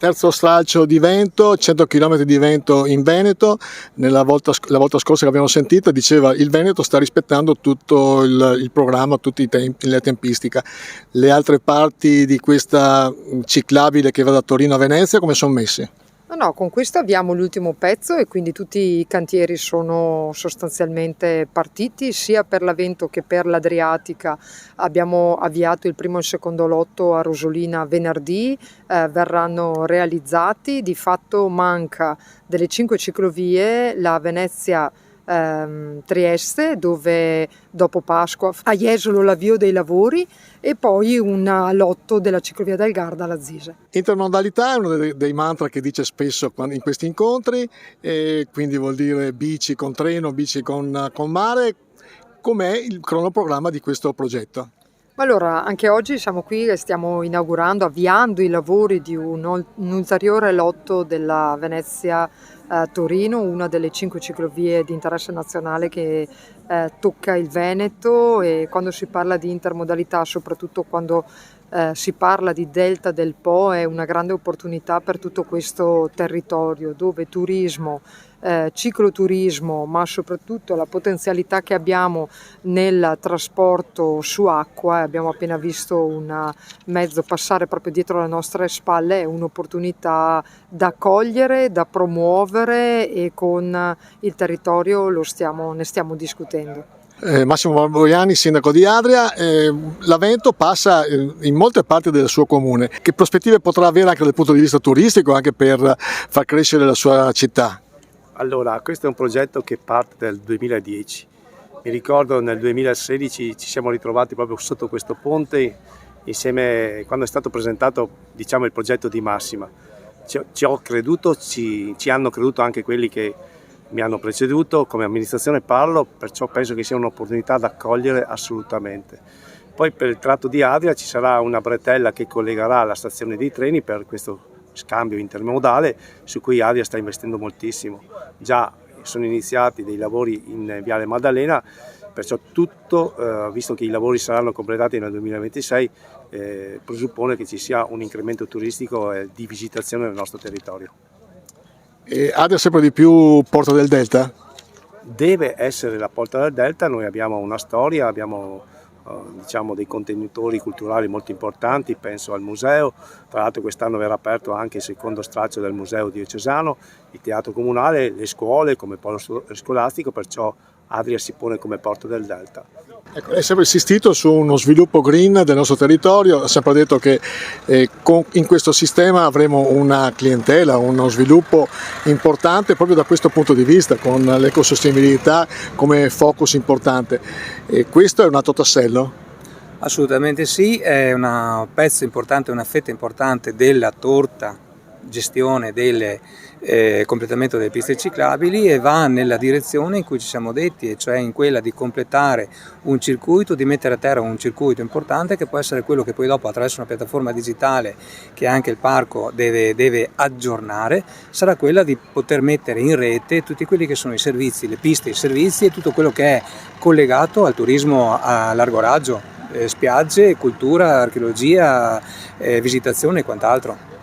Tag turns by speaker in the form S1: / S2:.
S1: terzo stralcio di vento, 100 km di vento in Veneto. La volta scorsa che abbiamo sentito diceva il Veneto sta rispettando tutto il programma, tutti i tempi, la tempistica. Le altre parti di questa ciclabile che va da Torino a Venezia come sono messi?
S2: No, con questo abbiamo l'ultimo pezzo e quindi tutti i cantieri sono sostanzialmente partiti, sia per la Vento che per l'Adriatica. Abbiamo avviato il primo e il secondo lotto a Rosolina venerdì, verranno realizzati. Di fatto manca delle 5 ciclovie la Venezia Trieste, dove dopo Pasqua a Jesolo l'avvio dei lavori, e poi un lotto della ciclovia del Garda alla Zise.
S1: Intermodalità è uno dei mantra che dice spesso in questi incontri, e quindi vuol dire bici con treno, bici con mare. Com'è il cronoprogramma di questo progetto?
S2: Allora, anche oggi siamo qui e stiamo avviando i lavori di un ulteriore lotto della Venezia Torino, una delle 5 ciclovie di interesse nazionale che tocca il Veneto. E quando si parla di intermodalità, soprattutto quando si parla di Delta del Po, è una grande opportunità per tutto questo territorio, dove turismo, cicloturismo, ma soprattutto la potenzialità che abbiamo nel trasporto su acqua. Abbiamo appena visto un mezzo passare proprio dietro le nostre spalle, è un'opportunità da cogliere, da promuovere, e con il territorio ne stiamo discutendo.
S1: Massimo Valvoiani, sindaco di Adria. La Vento passa in molte parti del suo comune. Che prospettive potrà avere anche dal punto di vista turistico, anche per far crescere la sua città?
S3: Allora, questo è un progetto che parte dal 2010. Mi ricordo nel 2016 ci siamo ritrovati proprio sotto questo ponte insieme, quando è stato presentato, diciamo, il progetto di Massima. Ci ho creduto, ci hanno creduto anche quelli che mi hanno preceduto, come amministrazione parlo, perciò penso che sia un'opportunità da cogliere assolutamente. Poi per il tratto di Adria ci sarà una bretella che collegherà la stazione dei treni per questo scambio intermodale, su cui Adria sta investendo moltissimo. Già sono iniziati dei lavori in Viale Maddalena, perciò tutto, visto che i lavori saranno completati nel 2026, presuppone che ci sia un incremento turistico e di visitazione del nostro territorio.
S1: E Adria sempre di più Porta del Delta?
S3: Deve essere la Porta del Delta. Noi abbiamo una storia, abbiamo diciamo dei contenitori culturali molto importanti, penso al museo. Tra l'altro quest'anno verrà aperto anche il secondo stralcio del museo diocesano, il teatro comunale, le scuole come polo scolastico, perciò Adria si pone come Porta del Delta.
S1: Ecco, è sempre insistito su uno sviluppo green del nostro territorio, ha sempre detto che in questo sistema avremo una clientela, uno sviluppo importante proprio da questo punto di vista, con l'ecosostenibilità come focus importante. E questo è un altro tassello?
S4: Assolutamente sì, è un pezzo importante, una fetta importante della torta gestione del completamento delle piste ciclabili, e va nella direzione in cui ci siamo detti, e cioè in quella di completare un circuito, di mettere a terra un circuito importante che può essere quello che poi dopo, attraverso una piattaforma digitale che anche il parco deve aggiornare, sarà quella di poter mettere in rete tutti quelli che sono i servizi, le piste, i servizi e tutto quello che è collegato al turismo a largo raggio, spiagge, cultura, archeologia, visitazione e quant'altro.